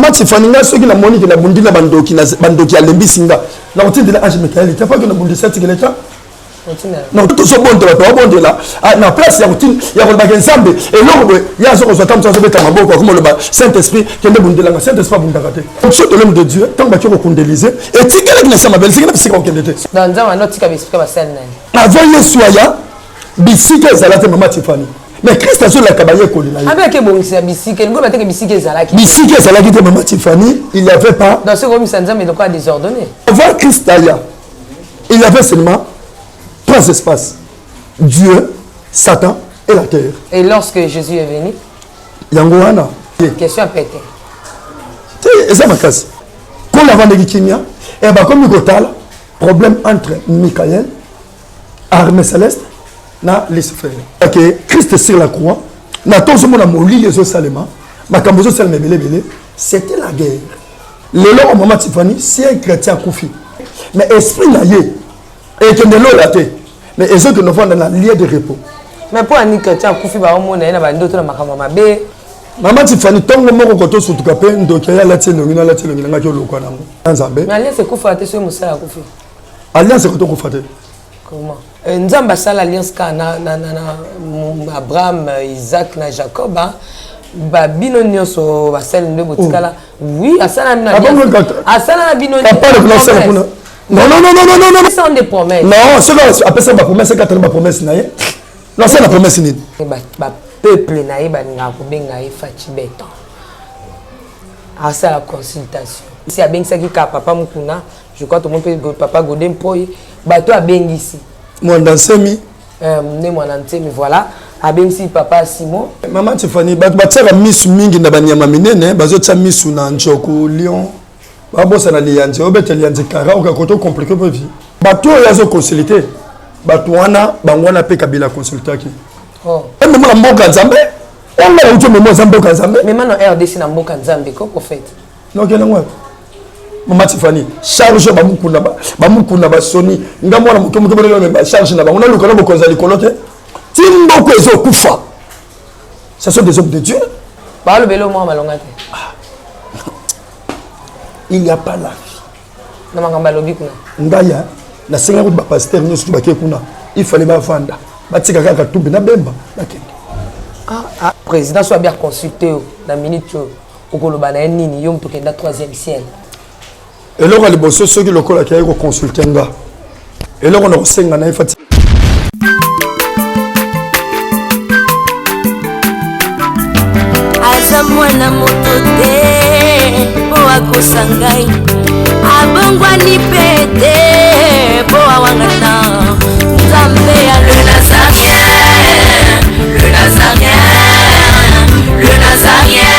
Maman Tifaninga, ceux qui la monique la bundi la bandoki à l'embisinga. La routine de l'âge Michael, tu n'as pas que la bundi cette qui l'État. Non, tout ce bon de la bonne de là. À la place, il y a routine, il y a un ensemble. Et l'homme, il y a ce qu'on s'attend à ce comme le Saint-Esprit, qui est le bundi la Saint-Esprit bundagate. Tout ce de l'homme de Dieu, tant que tu as condélisé, et tu as dit que ça m'appelle, c'est ce qu'on dit. Dans un autre cas, il y a scène. Avant Yesuaya, Bissika Zalate Maman Tifani. Mais Christ a sur la cabaye colina. Avec bon, c'est Bissika, il y a Bissika Zalaki. Bissika Zalaki de Maman Tifani, il n'y avait pas. Dans ce gros Missanza, mais de quoi désordonné. Avant Christ Aya, il y avait seulement trois espaces. Dieu, Satan et la terre. Et lorsque Jésus est venu, Yangoana. Question pété. Et ça m'a cassé. Quand la vente de Kimia, et bien comme il y a problème entre Michael, armée céleste, na Lucifer. Ok, Christ sur la croix, na tout ce monde a molli les autres salement, ma cambozo salme belé, c'était la guerre. Le long au moment Tiffany, c'est un chrétien koufi. Mais esprit n'a yé, et que ne l'eau la tête. Mais les autres ne vont dans la lieu de repos. Mais pour un chrétien koufi, bah au monde il y a d'autres makamama b. Maman Tiffany, tant que mon côté sous tout capé, donc il y a la tienne, il y a la tienne, il y a le quoi dans mais alliance c'est koufi, c'est Moussa la koufi. Alliance c'est quoi koufi? Comment? Nzamba sala alliance kana na Abraham, Isaac na Jacob, ba bino nyonso ba sel nde botikala. Oui, asala na asala na bino. Non. Ce sont des promesses. Non, c'est après ça, ma promesse, c'est 4 promesses. Non, c'est la promesse. Ba peuple na ba nga ko benga fachi beton. Asa la consultation. Si a bengi ça qui ka papa mukuna, je crois tout le monde peut papa Godem poy, ba to a bengi ici. Moi dans semi moi dans semi voilà. A bengi si papa Simon. Maman Tiffany, ba tsara misu mingi na banyama minene, bazo tsa misu na njoko lion. Ba bossa na lianze, obete lianze kara o ka koto compliqué pour vie. Ba to yazo consulter. Ba to wana bangwana pe kabila consulter ki. Oh. Même moi mboka Nzambe. On va uto memo Nzambe Nzambe. Mais maintenant RDC na mboka Nzambe ko prophète. Non que non. Maman Tiffany, charge bamukuna ba soni. Ngamwana mukemuke ba charge na ba. On a le kono bokonza likolote. Timbo ko ezo kufa. Ce sont des hommes de Dieu. Ba le belo moi malongate. Il n'y a pas la vie. Na mangamba lobi kuna. Ngaya na senga ko ba pasteur nyoso to baké kuna. Il fallait ba vanda. Batika kaka tumbe na bemba bakende. Président soit bien consulté dans minute au koloba na nini yom to kenda 3e ciel. Et là on a les bossos ceux qui le kola qui ko consulter nga. Et là on a senga na ifati. Mwana motote po akosangai abongwani pete po awangana Nzambe ya le Nazarien le Nazarien le Nazarien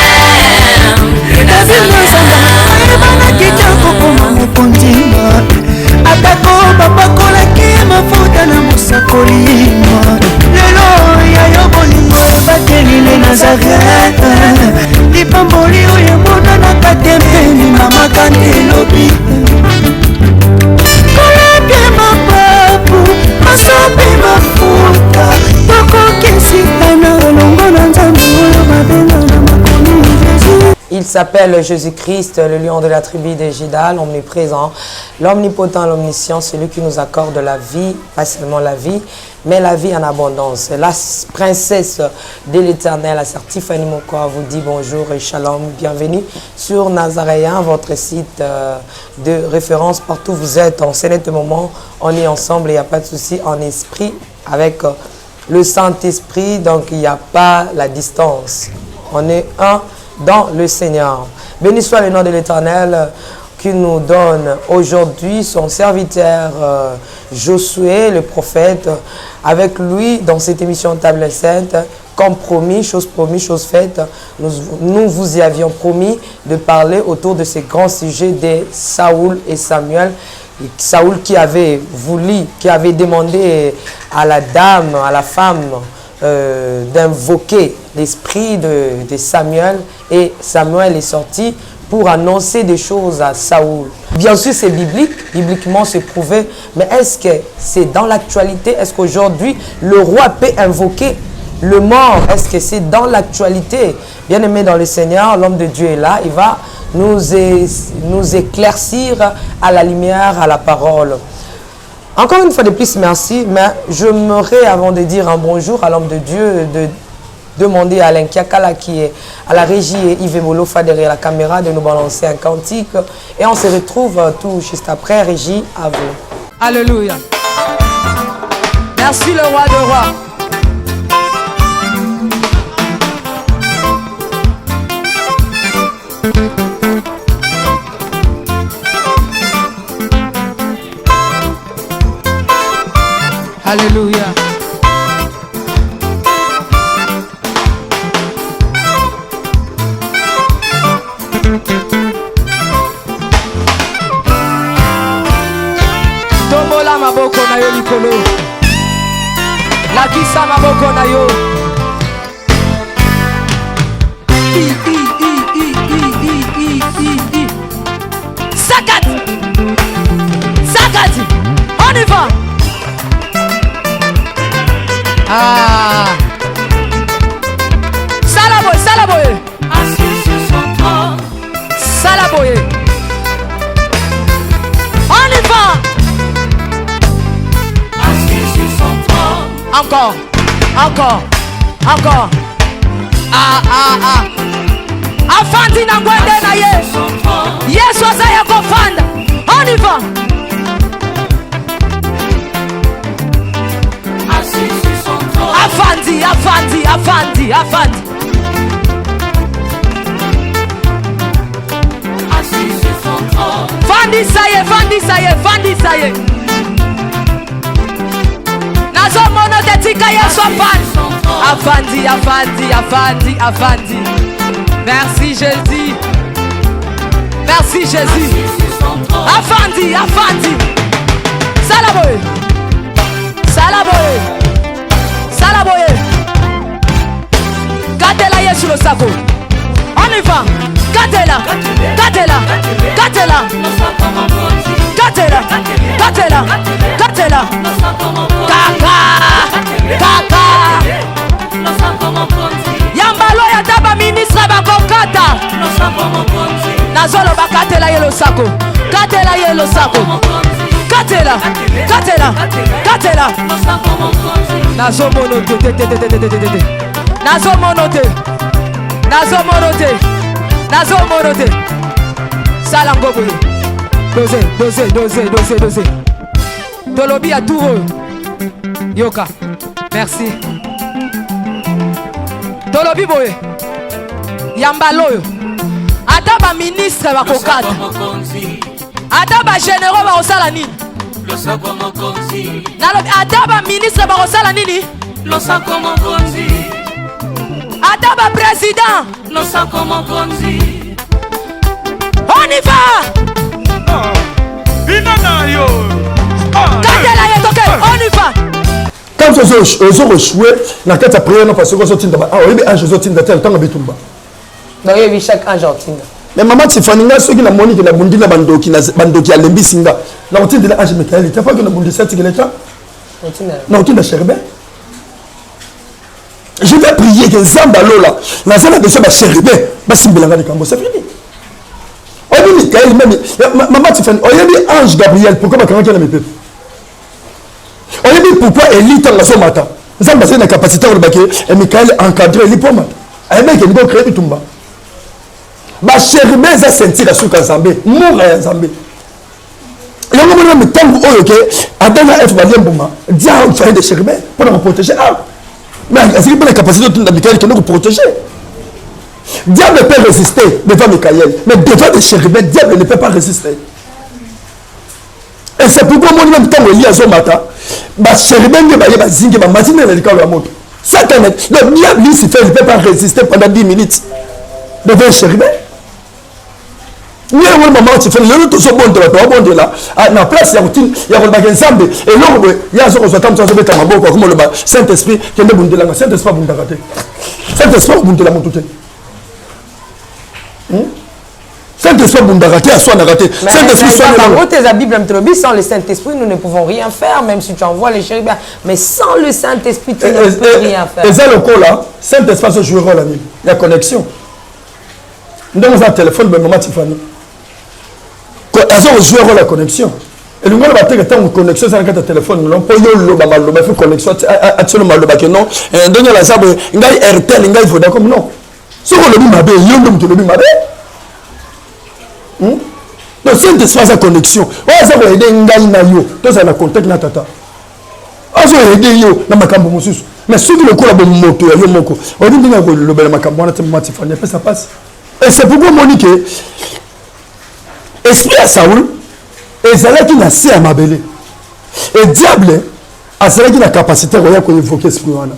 le Nazarien bana kitoko koma mokondima atako bapakolaki mafuta na mosakolima lelo ya yobolingo bateli le Nazarien lipamboli oyo mona na katembeni mama kandelobi kolapye mapapu masopi mafuta tokokesikana longo na Nzambe oyo babenga na makomi Jésus. Il s'appelle Jésus-Christ, le lion de la tribu de Juda, l'omniprésent, l'omnipotent, l'omniscient, celui qui nous accorde la vie, pas seulement la vie, mais la vie en abondance. La princesse de l'Éternel, la sœur Tiffany Mokoa, vous dit bonjour et shalom, bienvenue sur Nazaréen, votre site de référence partout où vous êtes. En ce moment, on est ensemble, il n'y a pas de souci, en esprit, avec le Saint-Esprit, donc il n'y a pas la distance. On est un dans le Seigneur. Béni soit le nom de l'Éternel qui nous donne aujourd'hui son serviteur Josué, le prophète, avec lui dans cette émission Table Sainte. Comme promis, chose faite, nous vous y avions promis de parler autour de ces grands sujets de Saoul et Samuel. Saoul qui avait demandé à la dame, à la femme, d'invoquer l'esprit de Samuel, et Samuel est sorti pour annoncer des choses à Saoul. Bien sûr, c'est biblique, bibliquement c'est prouvé, mais est-ce que c'est dans l'actualité? Est-ce qu'aujourd'hui, le roi peut invoquer le mort? Est-ce que c'est dans l'actualité? Bien-aimé dans le Seigneur, l'homme de Dieu est là, il va nous éclaircir à la lumière, à la parole. Encore une fois de plus, merci, mais j'aimerais, avant de dire un bonjour à l'homme de Dieu, de demander à Alain Kiakala qui est à la régie et Yves Molofa derrière la caméra de nous balancer un cantique. Et on se retrouve tout juste après. Régie, à vous. Alléluia. Merci le roi de rois. Alléluia. Tombola maboko na yo likolo. Lakisa maboko na yo. Sakat. Sakat. On y va. Ah. Salaboye, Salaboye. Assis sur son trône. Salaboye. On y va. Assis sur son trône. Encore, encore, encore. Ah, ah, ah. Afandi na ngwende na ye. Son trône. Yesu azaya kofanda. On y va. Assis sur son trône. Afandi, afandi, afandi, afandi. Assis sur son trône. Fandi saye, fandi saye, fandi saye. Nazo mono de tika Yesu afandi. Afandi, afandi, afandi, afandi. Merci Jésus. Merci Jésus. Assis sur son trône. Afandi, afandi. Salaboye. Salaboye. Salaboye. Gatela Yesu le sako. On y va. Gatela. Gatela. Gatela. Gatela. Gatela. Gatela. Kaka. Kaka. Yambalo ya taba ministre bakokata. Nazolo bakatela yelo sako. Katela yelo sako. Katela. Katela. Katela. Nazo monote. Nazo monote. Nazo monote. Nazo monote. Salango boye. Dosé. Tolobi à tout. Yoka. Merci. Tolobi boye. Yambalo. Ataba ministre bakokata. Ataba généraux bakosala nini? Ataba ministre bakosala nini? Ataba président. On y va. Katela yetoke. On y va. Quand ils ont échoué, la carte a prié, non, parce que ils ont dit, ah, oui, mais ils ont dit, tel temps, Bitumba. Donc, il y a chaque Argentine. Mais maman, tu fais une chose qui a moni qui a bondi la bandoki, bandoki à l'embisinga. La routine de l'âge Michael, tu n'as pas que la bondi 7 qui est là. La routine de Cherbet. Je vais prier que Zambalo là, la zone a besoin de Cherbet, Bassimbelanga de Cambo, c'est fini. On dit Michael, même, maman, tu fais, on dit Ange Gabriel, pourquoi ma camarade mes peuples? On dit pourquoi Elite en la zone matin. Zamba c'est une capacité de baquer et Michael encadré les pommes. Un mec qui est créé du Tumba. Ba Cherbet za sentir la souka Zambé, moura Zambé. Et on va me tango oyoke, adana F Baliembuma, dia on fait de Cherbet pour nous protéger. Mais est-ce qu'il y a la capacité de Michael qui nous protéger? Diable peut résister devant Michael, mais devant les Cherbet, diable ne peut pas résister. Et c'est pourquoi moi même temps Elie azomata, ba Cherbet ne va pas zingi ba matine na likalo ya moto. Satan, le diable Lucifer ne peut pas résister pendant 10 minutes devant Cherbet. Oui, oui, maman, tu fais le tout ce bon de là, à la place, il y a routine, il y a le bagage ensemble, et l'autre, il y a ce qu'on s'attend à ce que comme le Saint-Esprit, qui est le bon de la Saint-Esprit, bon de la Saint-Esprit, bon de la montée. Saint-Esprit, bon de la à soi, raté. Saint-Esprit, soit la Bible, sans le Saint-Esprit, nous ne pouvons rien faire, même si tu envoies les chérubins. Mais sans le Saint-Esprit, tu ne peux rien faire. Et ça, le coup là, Saint-Esprit se jouera la nuit. Il y a connexion. Donc, ça téléphone, mais maman Tiffany. Elles ont joué la connexion. Et le monde va te dire connexion, c'est un téléphone. Non, pour yo lo baba lo ba fait connexion. Absolument le bac non. Donc la ça, ngai Airtel, ngai Vodacom non. Ce qu'on le dit mabe, yo ndom to le dit mabe. Donc c'est une phase de connexion. Ouais, ça va aider ngai na yo. Donc ça la contact na tata. Ah, ça va aider yo na makambo mususu. Mais ceux qui le coulent bon moto yo moko. On dit nga ko le bel makambo na tellement Tiffany, ça passe. Et c'est pourquoi Monique esprit à Saoul et c'est qui n'a si à ma belle et diable a c'est qui n'a capacité de évoquer esprit wana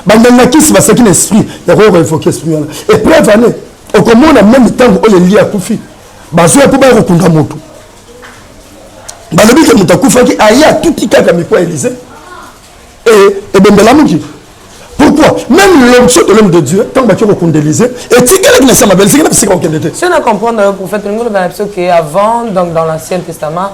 bandana qui se passe qui l'esprit il y a évoquer esprit wana et preuve année au comment on a même temps où les liens kufi bazo pour ba rekunda moto balobi que mutakufa qui aya tout ikaka mi kwa Élysée et bembela muki. Pourquoi? Même l'onction de l'homme de Dieu, tant que tu as condélisé, et tu as dit que ma belle, c'est que tu as dit. Si on a compris le prophète, nous avons dit qu'avant, donc dans l'Ancien Testament,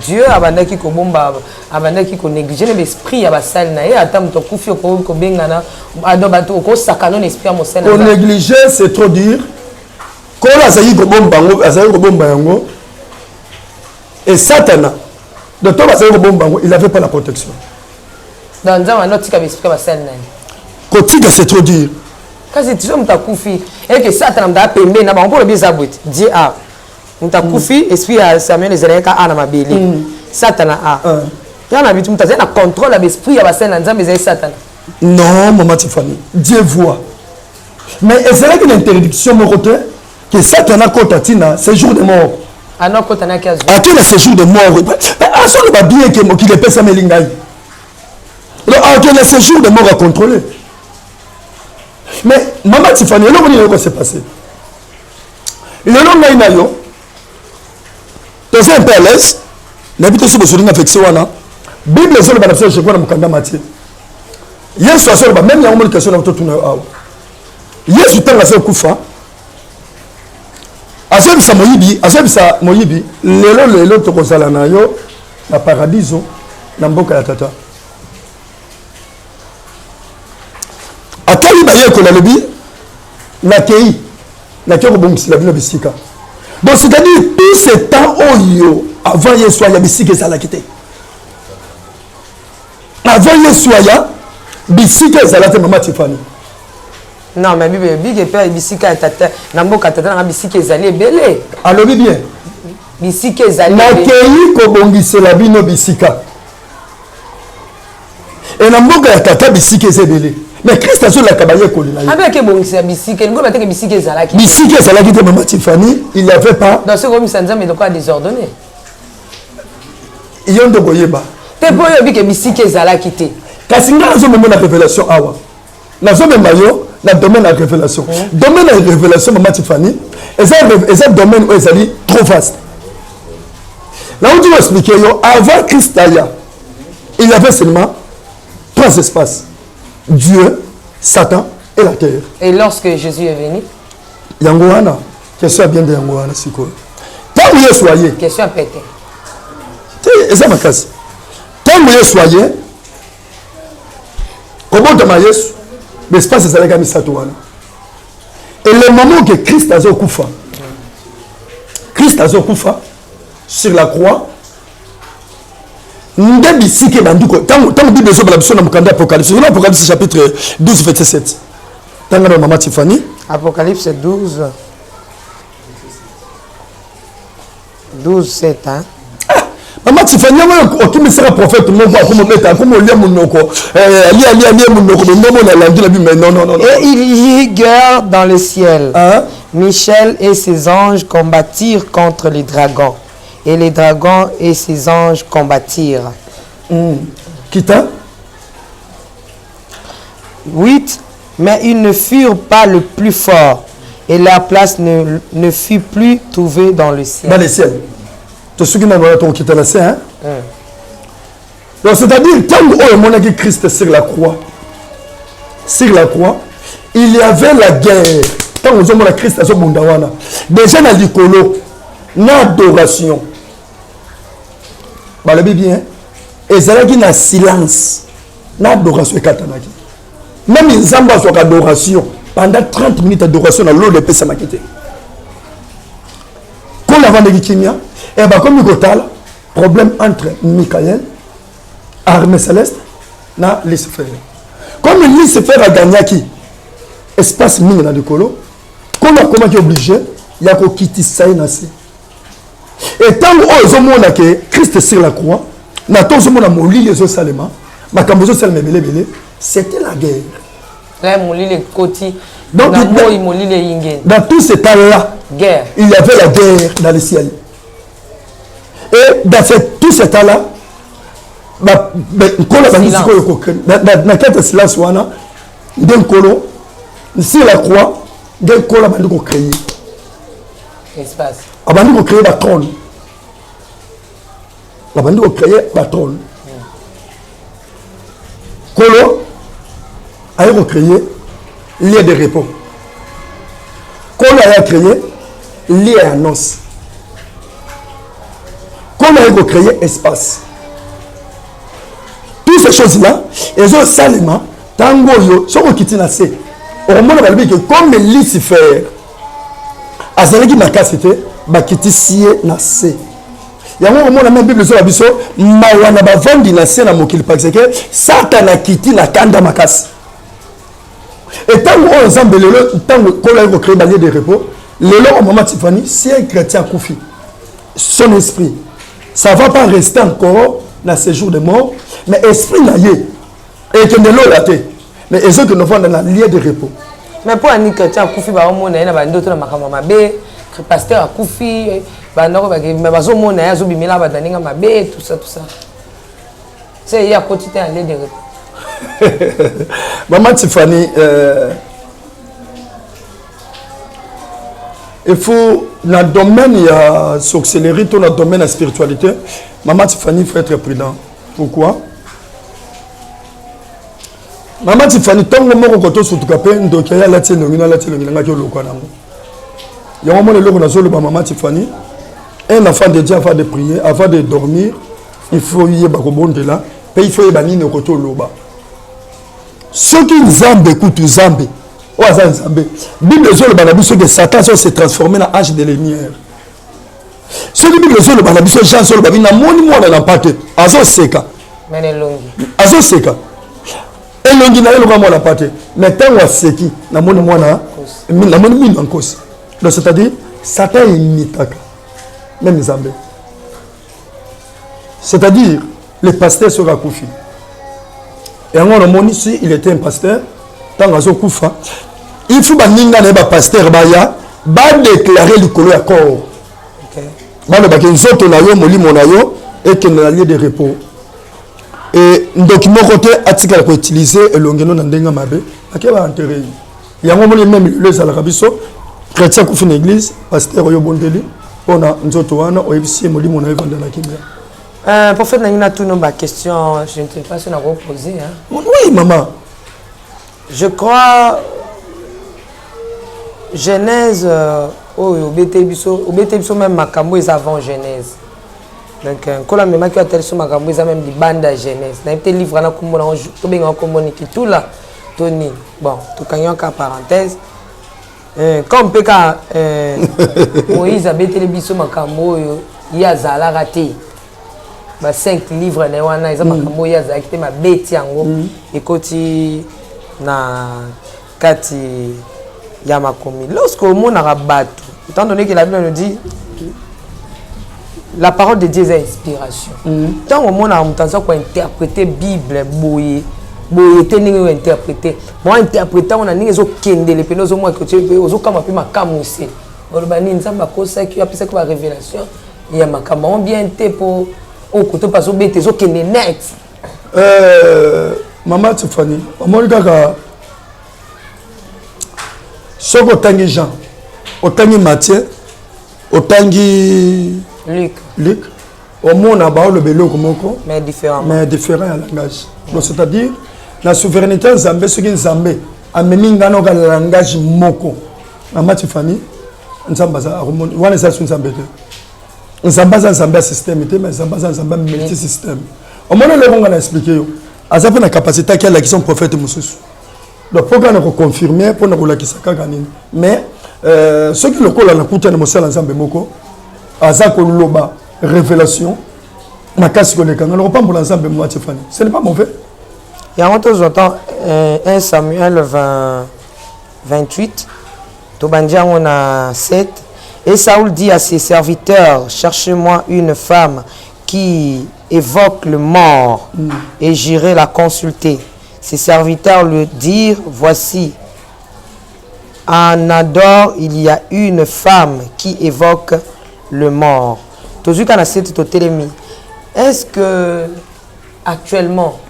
Dieu a abandonné qui komomba, abandonné qui négligé l'esprit, a basal na et attend ton koufi au ko bengana, adobato ko sakano l'esprit à mon sel. Pour négliger, c'est trop dire. Quand la zayi komomba, azayi komomba yango, et Satan, de toi azayi komomba, il n'avait pas la protection. Dans un autre cas, il va s'en Kotika, c'est trop dire. Quand tu as koufi, et que Satan m'a payé, n'a pas le bizabut. Dis ah, on t'a koufi, esprit à Samuel les Zéléka à ma belle. Satan a. Tu as habitué, tu as un contrôle à l'esprit à Bassin, mais Satan. Non, maman Tiffany, Dieu voit. Mais c'est là qu'une interdiction, mon côté, que Satan a cotatina, c'est jour de mort. Ah non, quand on a 15 jours. À quel séjour de mort? Ah, ça ne va bien qu'il ait pèse à Melingaï. Donc, quel est ce jour de mort à contrôler? Mais, maman Tiffany, là, on va se passer. Le nom de tu es un peu à l'aise, l'habitude sur le souvenir affecté, Bible, les autres, je vois dans mon candidat Mathieu. Hier soir, même il y a une question dans tout le monde. Hier soir, il y a un koufa. Azeb sa Moyibi, lelo to kozala na yo, na paradiso, na mboka ya tata. Atali baye ko lalobi na kei na kei ko bongisi la bisika. Donc c'est-à-dire tout ce temps oyo avant Yesu ya bisika ça la quitté. Avant Yesu ya bisika ça la te maman Tiffany. Non mais Bible et père bisika tata na mboka tata na bisika ezali belé. Alobi bien. Bisika ezali. Na kei ko bongisi la bino bisika. Et na mboka ya tata bisika ezebele. Mais Christ a sur la cabaye colina. Avec bongisi bisika, ngo bateke bisika ezala ki. Bisika ezala ki te maman Tiffany, il n'y avait pas. Dans ce comme sanza mais de quoi désordonné. Il y a un dogoyeba. Te poyo bi ke bisika ezala ki te. Kasi nga zo memo na révélation awa. Na zo memayo na domaine de la révélation. Domaine de la révélation maman Tiffany, et domaine où ezali trop vaste. Là où tu vas expliquer yo avant Christ aya, il y avait seulement trois espaces. Dieu, Satan et la terre. Et lorsque Jésus est venu, Yangoana, question bien de Yangoana, c'est quoi? Tant que vous soyez. Question pété. C'est ça ma casse. Tant que vous soyez, comment tu m'as dit, l'espace c'est ça qui Satouana. Et le moment que Christ a Zokoufa, Christ a Zokoufa sur la croix, Ndebisike banduko tant Bible zo bala biso na mukanda Apocalypse. Dans Apocalypse chapitre 12 verset 7. Tanga na maman Tiffany. Apocalypse 12 7 hein. Maman Tiffany o kimi sera prophète mon quoi comme mettre comme lia munoko ali munoko non la langue la Bible non. Et il y guerre dans le ciel. Michel et ses anges combattirent contre les dragons. Et les dragons et ses anges combattirent. Quitta 8. Mais ils ne furent pas le plus fort. Et leur place ne fut plus trouvée dans le ciel. Dans le ciel. Tu sais qui n'a pas quitter le ciel, hein? Donc c'est-à-dire, tant que Christ sur la croix, il y avait la guerre. Tant que Christ sur Mundawana. Déjà dans l'icolo, l'adoration. Bah, le bien, et c'est là qu'il silence. L'adoration est katanaki. Même les ambas sont adoration. pendant 30 minutes d'adoration, l'eau de paix, ça m'a quitté. Quand la vente de Kimia, et bien comme il problème entre Michael, Armée Céleste, et Lucifer. Comme Lucifer a gagné qui espace mine dans le colo, quand on a comment obligé, il y a quitter ça et nasi. Et tant que Christ sur la croix, na tous monde a molli les autres salement, ma cambozo salme belé, c'était la guerre. Là molli les côtés. Donc dans tout ce temps-là, guerre. Il y avait la guerre dans le ciel. Et dans tout ce temps-là, quand la silence, sur la croix, il y a créé. Espace. Avant de créer la trône. Avant de créer la trône. Kolo a créé lieu de repos. Kolo a créé lié à annonce. Comme on a créé espace. Toutes ces choses-là, elles ont salement, tango yo, ce qu'on quitte na c'est. Au moment où on dit que comme Lucifer, à ce qui m'a cassé, bah quitte si na c'est. Il y a un moment où la même Bible sur la biso, mawana ba vandi na c'est na mokili parce que Satan a quitté na kanda makas. Et tant qu'on ensemble le tant qu'on a créé balier de repos. Le long au moment Tiffany, si un chrétien confie son esprit, ça ne va pas rester encore dans ce jour de mort, mais l'esprit n'a yé. Et que ne l'eau la tête. Mais les autres nous font dans la lieu de repos. Mais pour un chrétien confie, il y a d'autres qui pasteur a confie, mais tout ça. C'est il y a quotidien à lieu de repos. Maman Tiffany, il faut, dans le domaine, il y a s'accélérer, dans le domaine de la spiritualité, Maman Tiffany, il faut être prudent. Pourquoi? Maman Tiffany, tant que moi, quand on se trouve, il y a la tienne, il y a la tienne, il y a la tienne, il y a un moment où Maman Tiffany, un enfant de Dieu avant de prier, avant de dormir, il faut y aller au de là, puis il faut y aller au côté de l'eau. Ceux qui zambent, écoutent zambes. La Bible dit que Satan s'est transformé en âge de lumière. Ce qui Bible dit que Jean sur le babi n'a moni moi dans la pâte. Azo seka. Azo seka. Et longi na le moi la pâte. Mais tant wa seki na moni moi na moni mine en cause. Donc c'est-à-dire Satan est mitaka. Même Zambé. C'est-à-dire le pasteur sera koufi. Et on a moni si il était un pasteur. Tant que il faut que le pasteur va déclarer le colloque à corps. Et qu'il y a lieu de repos. Et donc, mon côté, article qu'on utilise, et l'on a mabe, il y a un moment même le Zalarabiso, chrétien qui fait une église, pasteur Oyobondeli, on a un autre one, on a aussi mon livre dans la Kimia. Pour faire une question, je ne sais pas si on a posé. Oui, maman. Je crois Genèse au BT même Makambo est avant Genèse. Donc quand la même qui a tel sur Makambo ils même des bandes de Genèse. Dans les livres là comme on tout bien communiquer tout là Tony. Bon, tout quand il y a une parenthèse. Comme peka Moïse a BT biso Makambo il y a zala raté. Ba 5 livres na wana ils Makambo il y a za qui ma beti yango et koti na kati ya makomi. Lorsque au monde a battu, étant donné que la Bible nous dit la parole de Dieu est inspiration. Tant au monde a intention pour interpréter Bible boye tenir interpréter. Moi interprétant on a ni zo kende les penos au moins que tu veux ozo kama pe makamuse. Olobani nzamba ko ça qui a pisa ko révélation. Il y a makama bien té pour au côté pas zo bete zo kende net. Maman Tiffany, maman kaka soko otangi Jean, otangi Matthieu, otangi Luc, au monde a ba le belo komoko, mais différent à langage. Donc c'est-à-dire la souveraineté Zambé ce qui Zambé ameni ngano ka langage moko. Maman Tiffany, nzamba za remonte, wana ça sur Zambé. Nzamba za Zambé système mais nzamba za Zambé multi système. Au monde le bon on a expliqué yo. Azape na capacité qui a la question prophète Moussous. donc pourquoi on a confirmé pour nous la kisaka ganini mais ceux qui le collent na kuta na mosala nzambe moko azako loba révélation makasi ko le kanga le pas pour l'ensemble moi Stéphane ce n'est pas mauvais. Il y a autre temps 1 Samuel 28 Tobandia on a 7 et Saoul dit à ses serviteurs cherchez-moi une femme qui évoque le mort et j'irai la consulter. Ses serviteurs lui dirent voici en Ador il y a une femme qui évoque le mort. Toujours quand on est-ce que actuellement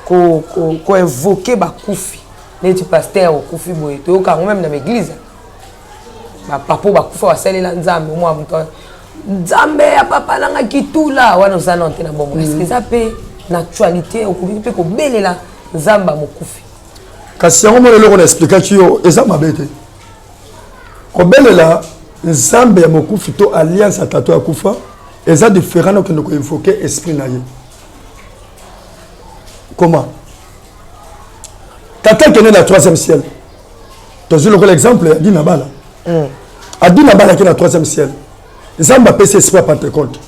qu'on évoquer Bakoufi les pasteurs au Koufi boy to quand même dans l'église papa Bakoufi wa salela nzambe moi nzambe ya papa nanga kitula wana uzanonte na bombo est-ce que ça peut l'actualité au Koufi peut ko belela nzamba mokufi kasi yango mo lelo ko expliquer kio eza mabete ko belela nzambe ya mokufi to alliance atato ya kufa eza différent que nous évoquer esprit na ye. Comment? Tata qui est dans le 3e ciel. Tu as vu l'exemple d'Inabala. Adinabala qui est dans le 3e ciel. Zamba pèse esprit à Pentecôte.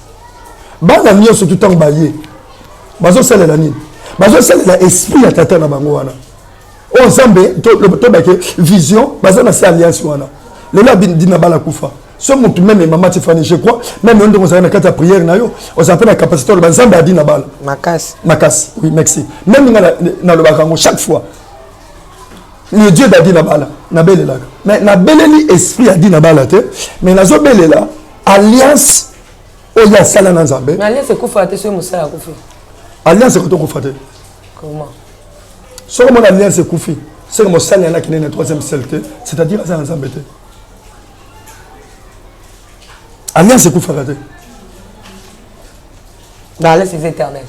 Bana nyo surtout tant baillé. Bazo sele la nini. Bazo sele la esprit à tata na bango wana. O Zambé to bake vision bazo na sa alliance wana. Le la Dinabala kufa. Ce monde même maman Tiffany je crois même on doit faire une prière na yo on s'appelle la capacité de Zambé a Dinabala. Makas. Oui, merci. Même dans le bakango chaque fois le Dieu d'Adinabala na belela mais na beleli esprit Adinabala te mais na zo belela alliance oya sala na Nzambe mais alliance kufa te so musala kufi alliance ko to kufa te comment so mon alliance kufi c'est comme sala na qui est dans 3e ciel te c'est-à-dire ça na Nzambe te alliance kufa te dans l'alliance éternelle.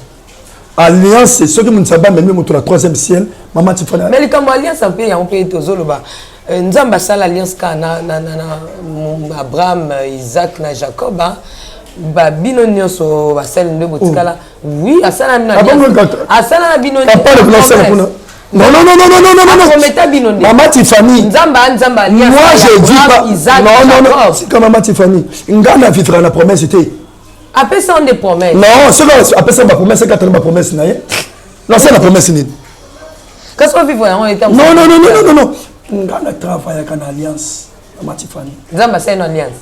Alliance, c'est ce que nous savons même au 3e ciel. Maman Tiffany. Mais comme alliance, on peut tozoloba. Nzamba sala alliance kana na Abraham, Isaac na Jacob. Ba bino nyonso basala nde botikala. Oui, asala na alliance. Asala na bino. Pas de place pour nous. Non. Maman Tiffany. Nzamba alliance. Moi je dis pas. Isaac, non. C'est comme Maman Tiffany. Ngana vivra la promesse c'était. Après ça, on des promesses. Non, après ça, ma promesse, c'est quand ma promesse. Non, c'est la promesse. Qu'est-ce qu'on vit vraiment? Non. On a travaillé avec une alliance. Ma Tiffany. Nzamba, c'est une alliance.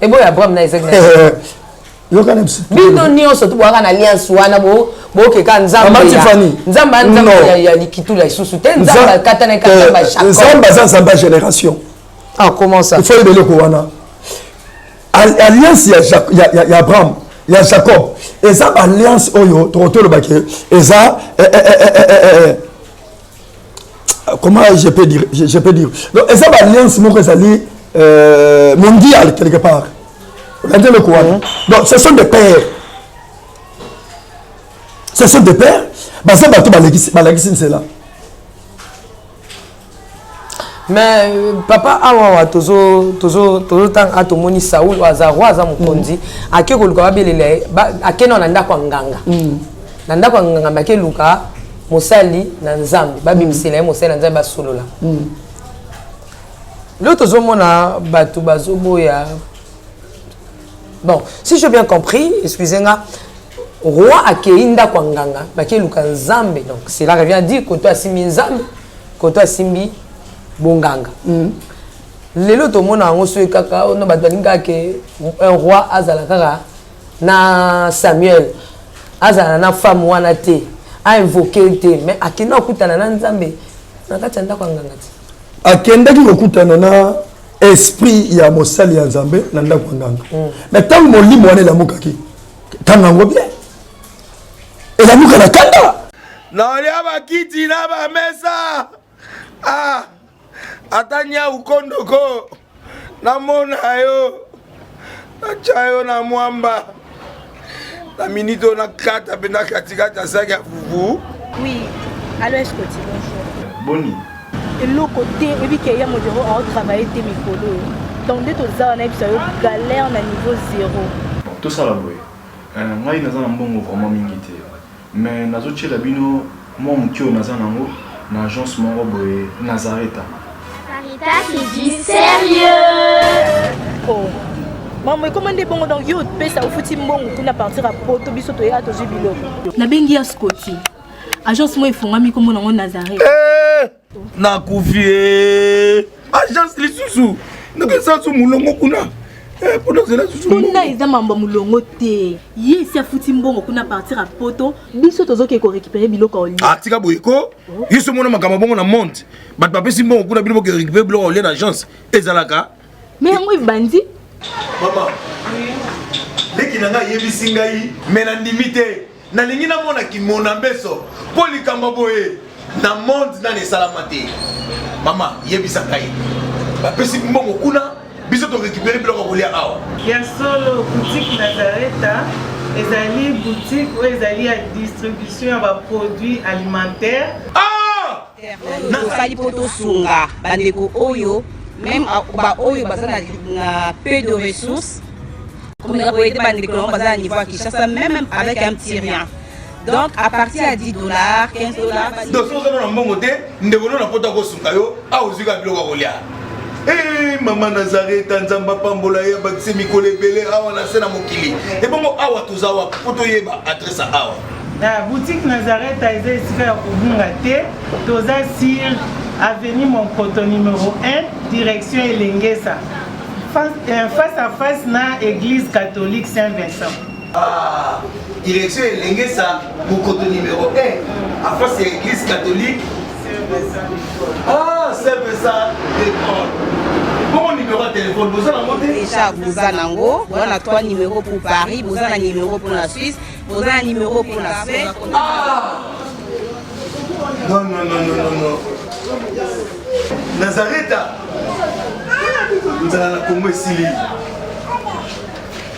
Et bon, Abraham na Isaac. Bino nyonso tu bwaka na alliance wana bo ke ka Nzamba. Nzamba ya likitula isusu te Nzamba katana katamba chaque. Nzamba génération. Ah, comment ça? Il faut le wana. Alliance il y a Abraham il y a Jacob et ça alliance oyo to le baké et ça comment je peux dire donc et ça alliance mon resali mondial quelque part regardez le quoi donc ce sont des pères bah ça bato balagisi c'est là. Mais papa awa tozo tang atomoni Saoul azarwa za mukonzi akeko luka babelele akena na ndako nganga na ndako nganga make luka mosali na Nzambe babimisela mosali na Nzambe basolola le tozo mona bato bazoboya. Bon, si j'ai bien compris, excusez-moi, roi akeinda kwa nganga make luka Nzambe, donc cela revient à dire que toi simbi Nzambe que toi simbi bonganga. Lelo to mona ngo so kaka ono batalinga ke un roi azala kaka na Samuel azala na femme wana te a invoquer te mais akenda okutana na Nzambe na kati ndako nganga ti akenda ki okutana na esprit ya mosali ya Nzambe na ndako nganga mais tant molimo wana la mukaki tanga ngo bien et la muka na kanda na ya bakiti na ba mesa atanya ukondoko namona yo achayo na mwamba na minito na kata pena katikata saka fufu. Oui, alors est-ce que tu bonjour Boni et le côté et puis qu'il y a mon bureau à travailler tes micros donc dès que ça on a eu galère na niveau 0 tout ça la boy moi naza na mbongo vraiment mingi te mais nazo tchela bino moi mukio naza nango na agence moko boye Nazareta. Sarita qui dit sérieux. Oh. Maman, comment est bon donc yo pesa au fouti mbongo kuna partir à poto biso to ya to biloko. Na bengi ya Scotty. Agence moi ifungami comme na Nazareth. Na kufie. Agence lisusu. Ndeke sansu mulongo kuna. Pona zela susu. Kuna eza mamba mulongo te. Yesi afuti mbongo kuna partir à poto biso tozoke ko récupérer biloko oli. Ah tika boyeko. Yiso mona makama bongo na monte. Bat papesi mbongo kuna biloko ko récupérer biloko oli na agence. Ezalaka. Mais yango ibandi. Maman. Leki nanga yebisi ngai mena ndimite. Na lingi na mona ki mona mbeso. Poli kamba boye. Na monde na ne salamate. Mama yebisa ngai. Bapesi mbongo kuna biso to récupérer biloko ko lia awa. Ya solo boutique Nazareta ezali boutique où ezali à distribution ya produits alimentaires. Ah! Nasali poto sunga bandeko oyo même ba oyo baza na peu de ressources comme la boyete bandeko on baza à niveau à Kinshasa même avec un petit rien. Donc à partir à $10, $15. Donc si vous avez un bon côté, nous devons nous apporter au sungayo à ozuga biloko ko lia. Eh maman Nazareta nzamba pambola ya bakise mikole belé awa na sena mokili. Et bongo awa tozawa poto yeba adresse awa. La boutique Nazareta est ici à Kobungate, toza sur avenue Monkoto numéro 1, direction Elengesa. Face à face na église catholique Saint-Vincent. Ah, direction Elengesa, Monkoto numéro 1, à face de l'église catholique. Ah, Saint-Vincent d'école. Bon numéro de téléphone, vous avez monté déjà vous avez nango, vous avez 3 numéros pour Paris, vous avez un numéro pour la Suisse, vous avez un numéro pour la Suisse. Ah! Non, non, non, non, non, non. Nazareta. Nous allons la Congo Sili.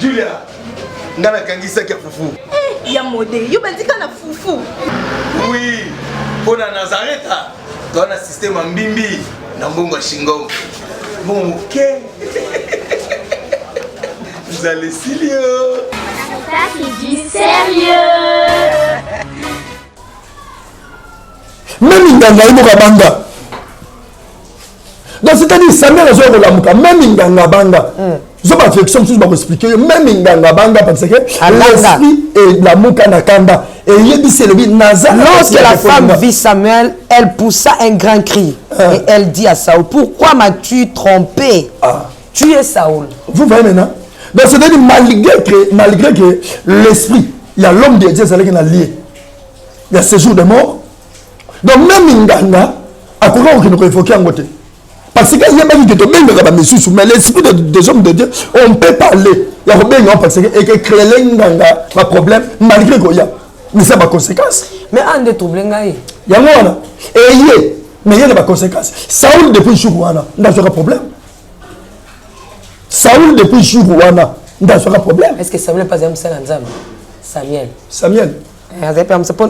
Julia, nous allons kangisa kia fufu. Eh, ya modé, yo bandika na fufu. Oui, pour la Nazareta, tu as un système en bimbi, dans Bongo Shingo. Bon, ok. Vous allez Silio. Sarita qui dit sérieux. Même Inganga iboka banga. Donc c'est-à-dire Samuel azo kolamuka même Inganga banga. Je vais réflexion tout va expliquer même Inganga banga parce que l'esprit et la muka nakanda et yebi c'est le Nazar. Lorsque la femme vit Samuel, elle poussa un grand cri et elle dit à Saoul, pourquoi m'as-tu trompé? Tu es Saoul. Vous voyez maintenant? Donc c'est-à-dire malgré que l'esprit, il y a l'homme de Dieu qui est lié. Il y a ce jour de mort. Donc même Inganga a couru qui nous évoquait en côté. Parce qu'il y a des gens qui mais l'esprit des hommes de Dieu, on peut parler. Il y a des gens qui créent un problème malgré qu'il y a. Mais ça a des conséquences. Mais un des troubles, il y a un mais il y a des conséquences. Saoul depuis le jour où il y a un problème. Saoul depuis le jour où il y a un problème. Est-ce que Samuel n'est pas un Samuel? Samuel.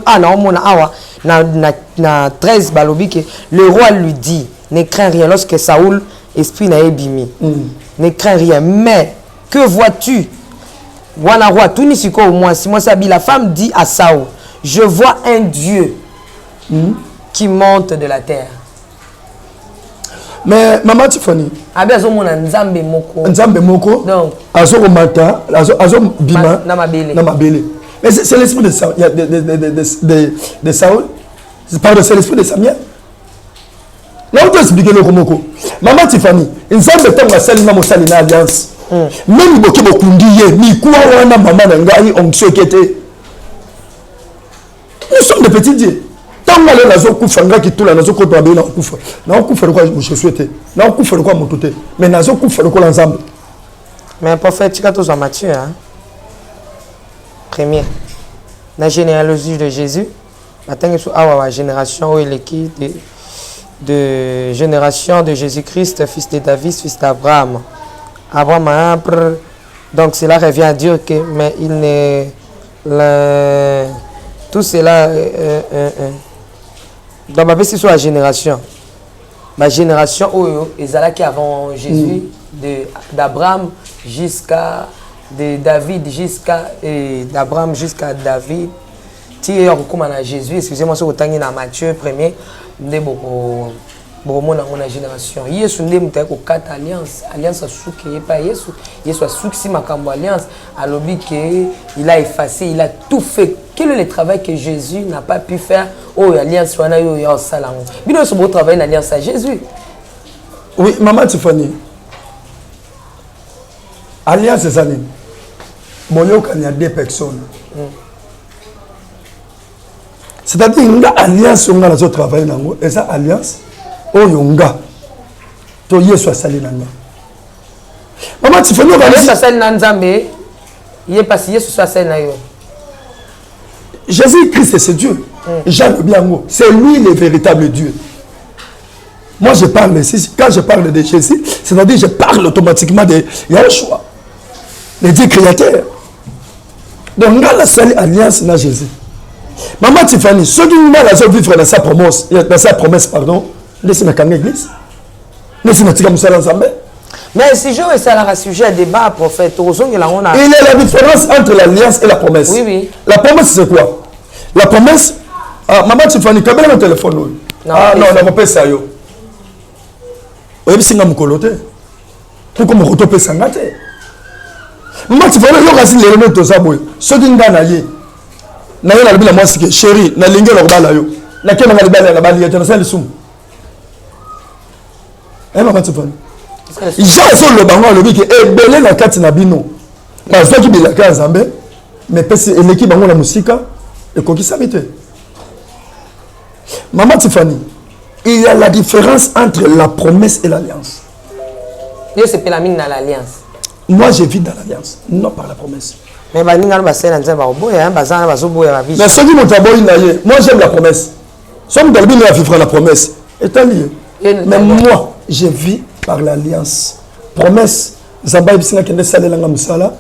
Ah non, mon awa na 13 balobi que le roi lui dit ne crains rien lorsque Saoul esprit n'a ébimi. Ne crains rien, mais que vois-tu? Wana roi tout nisiko au moins si moi sabi la femme dit à Saoul, je vois un Dieu qui monte de la terre. Mais maman Tiffany, azo mona nzambe moko. Nzambe moko. Donc azo mata, azo bima na mabele. Na mabele. Mais c'est l'esprit de Saoul. De Saoul. C'est l'esprit de Samuel. Là, on peut expliquer le Komoko. Maman Tiffany, il semble que tu as salué une alliance. Même si tu as dit, mais quoi, on a maman Nangai, on se quitte. Nous sommes des petits dieux. Tant que les gens ont qui tout la nation contre Babylone, on coupe quoi je souhaitais. Là, on coupe quoi mon touté. Mais nation coupe quoi l'ensemble. Mais prophète, tu as tous en Matthieu, hein? Premier, la généalogie de Jésus, la génération où il est qui de génération de Jésus-Christ, fils de David, fils d'Abraham. Abraham, donc cela revient à dire que, mais il n'est tout cela dans ma c'est sur la génération où ils allaient qui avant Jésus, d'Abraham jusqu'à de David jusqu'à d'Abraham jusqu'à David. Tu es comme à Jésus, excusez-moi, sur le temps dans Matthieu 1er, nde bokomona ngo na génération yesu nde moto ayaki kokata alliance asuki ye pa yesu asukisi makambo alliance alobi ke il a effacé, il a tout fait. Quel est le travail que Jésus n'a pas pu faire? Oh, alliance wana yo ya osala ngo bino so bo travailler en alliance à Jésus. Oui, maman Tiffany, alliance c'est ça. Bon, il y a deux personnes. C'est-à-dire qu'il y a une alliance on a la travail et ça alliance oh yonga to yesu asali nanga. Maman Tiffany yesu asali na nzambe ye parce yesu so asali na yo. Jésus-Christ c'est Dieu. Jean le Biango, c'est lui le véritable Dieu. Moi je parle ici, quand je parle de Jésus, c'est-à-dire je parle automatiquement de Yahshua, le Dieu créateur. Donc on a la seule alliance dans Jésus. Maman Tiffany, ceux qui nous ont vivre dans sa promesse, pardon, laissez-moi calmer l'église. Laissez-moi tirer mon ensemble. Mais si je veux ça sujet à débat, prophète, il y a la différence entre l'alliance et la promesse. Oui, oui. La promesse, c'est quoi? La promesse, maman Tiffany, quand même mon téléphone. Non, non, on n'a pas ça. Oui, c'est un coloté. Pourquoi on retrouve ça? Maman Tiffany, il y a des éléments de ça. Ceux qui nous ont na yo na libila mwasi ke chéri na linge lo bala yo na kema na libala na bali yete na sali sum maman Tiffany ja so le bango lo biki e belé na kati na bino ba zo ki bila ka Nzambe mais pesi eleki bango na musika e kokisa bité. Maman Tiffany, il y a la différence entre la promesse et l'alliance. Dieu c'est la mine dans l'alliance. Moi je vis dans l'alliance, non par la promesse. Mais moi j'aime la promesse. Somme de la vivre la promesse. Étant lié. Mais moi, je vis par l'alliance. Promesse. Zamba ibisina kende sale langa musala.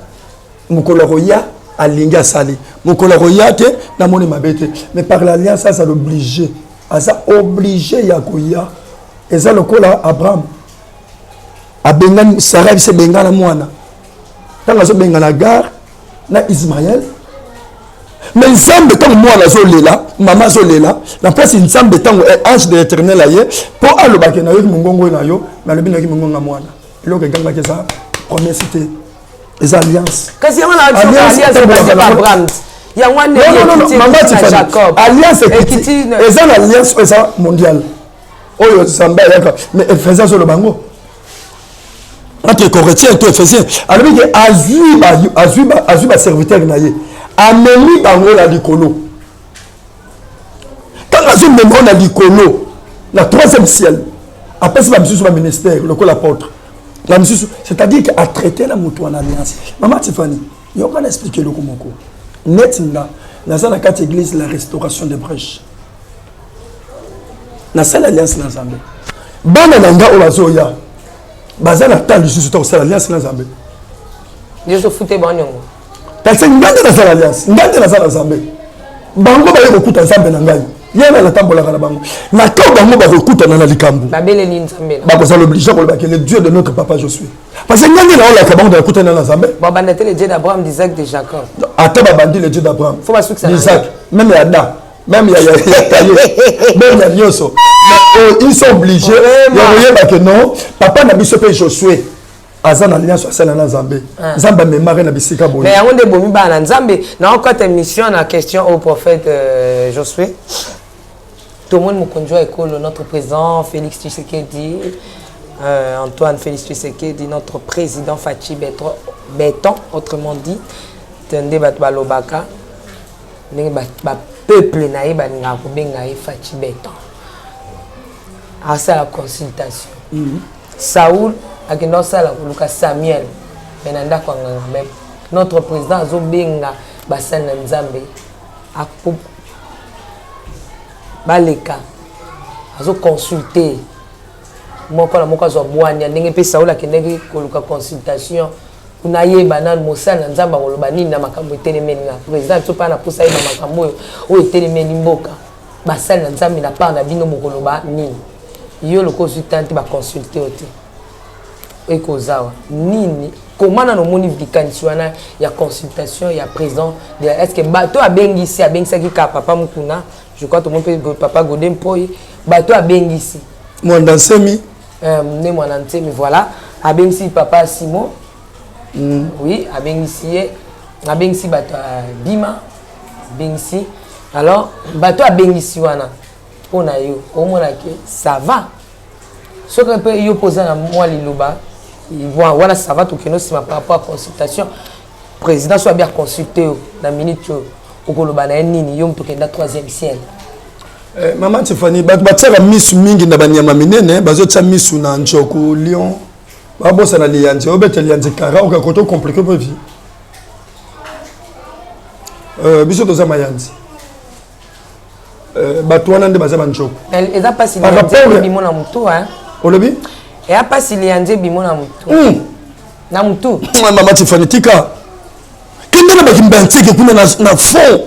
Mukoloroya alinga sale. Mukoloroya te na moni mabete. Mais par l'alliance ça l'obligé. Ça obligé yakoya. Et ça le kola Abraham. Abengan Sarah se bengana mwana. Tanga so bengana gare. Na Ismaël mais Nzambe tant moi la zolela maman zolela na place Nzambe tant ange de l'Éternel aye pour alobaki na yo mongongo na yo na lobi na ki mongonga mwana lo ke ganga ke ça promesse les alliances kasi on a alliance Abraham ya wana ne Jacob alliance et ça alliance ça mondiale oyo Nzambe yaka mais faisant sur le bango entre Corétiens et Éphésiens, alors que Azuba serviteur naïe, ameni bango la likolo. Quand Azub membre la likolo, la troisième ciel, après c'est la mission sur le ministère, le col apôtre. La mission, c'est-à-dire qu'à traiter la mouton en alliance. Maman Tiffany, il y a qu'à expliquer le komoko. Net là, dans la carte église, la restauration des brèches. Dans cette alliance ensemble. Banananga olazoya. Bazana tal juste au alliance na Nzambe. Dieu se foutait bon nyongo. Parce que ngande na alliance, ngande na Nzambe. Bango ba yeko kuta Nzambe na ngai. Yena la tambola kana bango. Na ka bango ba kuta na likambu. Ba bele ni Nzambe. Ba ko ça l'oblige ko le Dieu de notre papa je suis. Parce que ngande na la bango ba kuta na Nzambe. Ba bandete le Dieu d'Abraham, d'Isaac, de Jacob. Ata ba bandi le Dieu d'Abraham. Faut pas souci ça. Isaac, même Adam. Même il y a même il y a ils sont obligés que non papa n'a biso pe Josué azan alliance à celle na Nzambe Nzambe mémare na bisika boye mais on de bomi ba na Nzambe na encore émission na question au prophète Josué tout le monde me conduit école notre président Félix Tshisekedi Antoine Félix Tshisekedi notre président Fachi Béton autrement dit tende bat balobaka ndenge ba peuple naïe baninga ko benga Fachi Béton à la consultation. Saoul a Lucas Samuel menanda kwa même notre président Zobenga Basana Nzambe a baleka azo consulter moko zo bwanya ndenge pe Saoul akendeki koluka consultation kuna yeba na mosala Nzambe ngoloba nini na makambo etelemeni na président to pa na posa yeba makambo oyo etelemeni mboka basala Nzambe na pa na bino mokoloba nini yo le consultant va consulter oti et kozawa nini comment na no moni vikanisiwana ya consultation ya présent est-ce que bato abengisi ki ka papa mukuna je crois tout le monde peut papa Godin Poy bateau à Bengisi Moi dans semi né moi dans mais voilà à Bengisi papa Simon oui à Bengisi bateau à Bima Bengisi alors bateau à Bengisi wana on a eu au moins ça va ce qu'on peut y opposer à moi liloba voilà ça va tout que nous c'est par rapport à consultation président soit bien consulté dans minute au koloba na nini yom to kenda 3e ciel maman Tiffany batira misu mingi na banyama minene bazotsa misu na njoko lion babosa na lianzi obete lianzi kara o ka koto compliqué pour vie biso to za mayanzi batwana nde bazaba njoko eza pas si lianzi bimona mutu hein olobi et a pas si lianzi bimona mutu na mutu maman Tiffany tika kindela bakimbantike kuna na fond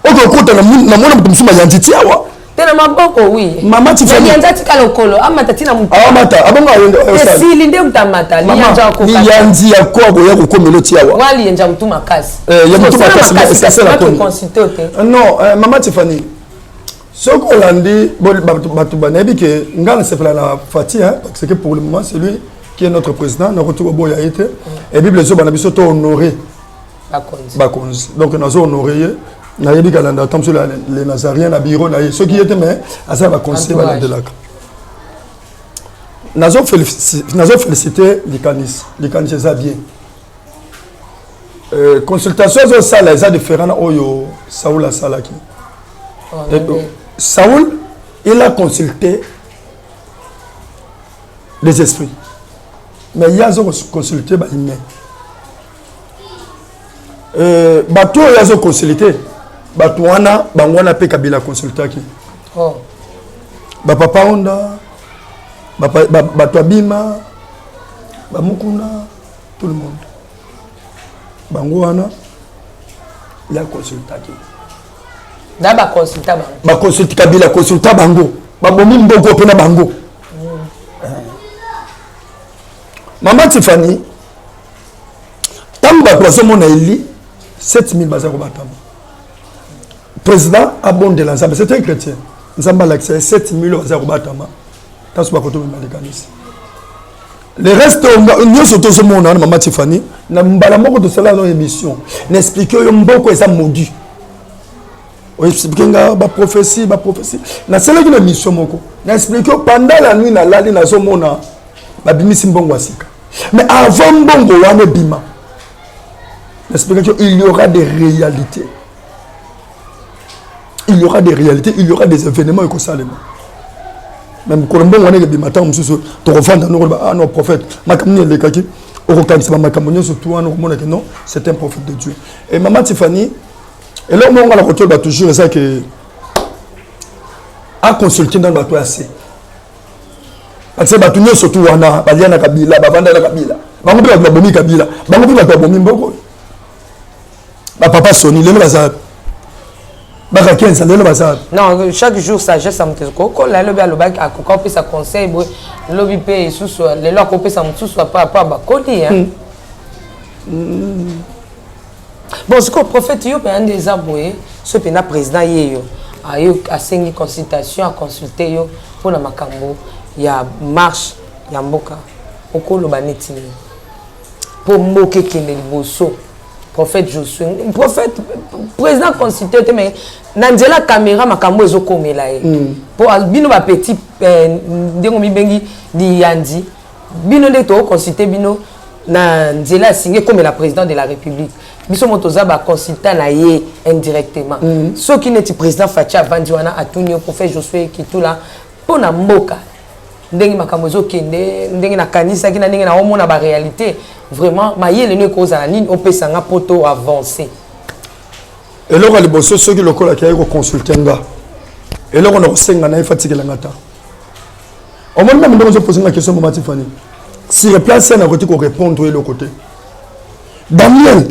oko kota na mona mutu musuma yanzi tiawa tena maboko oui maman Tiffany lianzi tika lokolo amata tina mutu amata abonga yonga sili nde mtamata lianza ko lianzi ya kwabo ya kokomelo tiawa wali yenja mutu makasi ya mutu makasi c'est la consulter non maman Tiffany soko olandi batu banebi que ngana sepela na Fati hein parce que pour le moment c'est lui qui est notre président na retour boya été et bible zo bana biso to honorer bakonzi donc nous honorer na yebi kalanda tam sur les nazariens na bureau na ceux qui étaient mais à ça va conseiller de la nazo féliciter les canis ça bien consultation zo ça les a différents oyo Saoul Salaki Saoul il a consulté les esprits mais il a consulté les humains bato il a consulté bato wana bangwana pe kabila consultaki papa onda bato abima bamukuna tout le monde bangwana il a consultaki d'aba consulta ba consulta kabila consulta bango babomi mboko pe na bango maman Tiffany tamba bazo mona eli 7000 bazako batama président abonde la nzambe c'était un chrétien nzamba l'accès 7000 bazako batama taso bakoto malikanisi le reste nous surtout ce monde maman Tiffany na mbala moko de cela dans émission n'expliquer yo mboko esa modu o expliquer nga ba prophétie na cela qui na mission moko n'expliquer pendant la nuit na lali na zo mona ba bimisi mbongo asika mais avant mbongo wane bima n'expliquer il y aura des réalités il y aura des événements écosalema même kolombo wane ke bima tant mususu to revendre no ah non prophète makamni le kaki o kanisa makamni surtout wana ko mona que non c'est un prophète de Dieu et maman Tiffany et là on va la toujours ça que à consulter dans bateau assez parce que bateau nyo surtout wana baliana kabila bavanda na kabila bango pe babomi kabila bango pe babomi mboko ba papa soni le bazab baka 15 le bazab non chaque jour sagesse am ko la lobi alobaki akoko pe sa conseil bo lobi pe susu le lo ko pe sa mutsusu pa ba kodi hein bon ce que le prophète yo ben des aboyé ce pena président yeyo ayo asengi consultation a consulter yo pour na makambo ya marche ya mboka okolo baneti pour moke kende liboso prophète Josué prophète président consulté mais nanzela caméra makambo ezokomela ye pour bino ba petit ndengo mibengi di yandi bino de to consulter bino na nzela signé comme la président de la République biso motoza ba consultant na ye indirectement ceux qui n'est président Fatia Vandiwana atunyo prophète Josué qui tout là pour na mboka ndenge makambo ezokende ndenge na kanisa kina ndenge na omona ba réalité vraiment mayele ne cause la ligne opesa nga poto avancer et là les bosso ceux qui lokola ki ayiko consulter nga et là on a senga na fatigue la ngata au moins même on se poser la question maman Tiffany si le place c'est à côté qu'on répondre de l'autre côté Daniel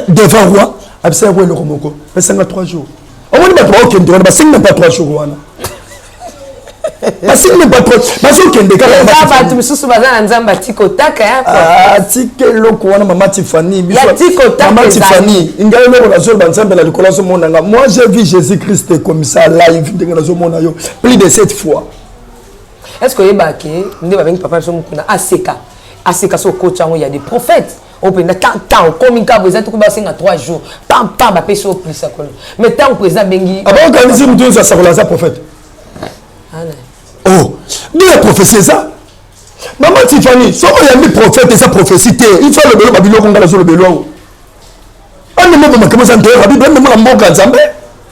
devant roi observe le romoko mais c'est 3 jours au moins pas 3 jours on va 5 pas 3 jours wana Parce que n'est pas trop. Parce que Kende Kaka. Eza batu misusu baza na nzamba tiko taka ya prophète. Ah, tike loko wana Maman Tiffany. Ya tiko taka. Maman Tiffany. Ingayo loko na zolo banzambe la likola so monanga. Moi j'ai vu Jésus-Christ comme ça live ndenge na zo mona yo plus de 7 fois. Est-ce que yebaki ndé babengi papa so mukuna aseka. Aseka so coach il y a des prophètes. On peut tant comme une cabo exact ba singa 3 jours. Pam pam ba peso plus ça comme. Mais tant président bengi. Ah bon quand ils nous ça ça prophète. Oh, dis la prophétie ça. Maman Tiffany, si on a mis prophète et sa prophétie, il faut le bélo babylon qu'on a sur le bélo. On ne peut pas commencer à entrer, on ne peut pas mboka nzambe.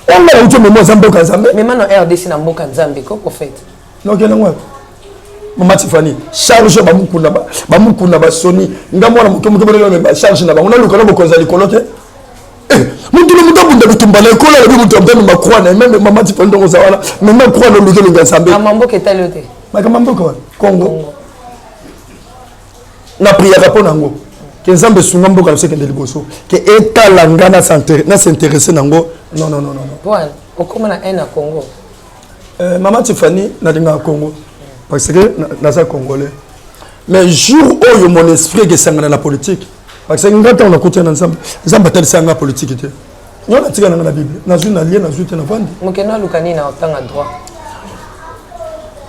On a autre moment nzambe nzambe. Mais maintenant RDC na mboka nzambe ko prophète. Non que non. Maman Tiffany, charge bamukuna ba soni, ngamona mutomuto ba charge na ba. On a le kola bokonza likolo te. Mutu le mutu bunda bitumbala ekola le mutu mbembe makroa na même Maman Tiffany ndongo za wana, même croix le lugelo nzambe. Amambo ketali te. Makamambo ko Congo. Na prière pour nango. Que nzambe sunga mboka na sekende liboso. Que etala ngana s'intéresser nango. Non. Voilà, okoma na un à Congo. Maman Tiffany na dinga Congo. Parce que naza congolais. Mais jour où mon esprit que sangana la politique. Parce que ngata on a côté ensemble. Nzamba tel sanga politique te. Nous on a tika na Bible. Nazu na lien nazu te na vandi. Mokena lukani na otanga droit.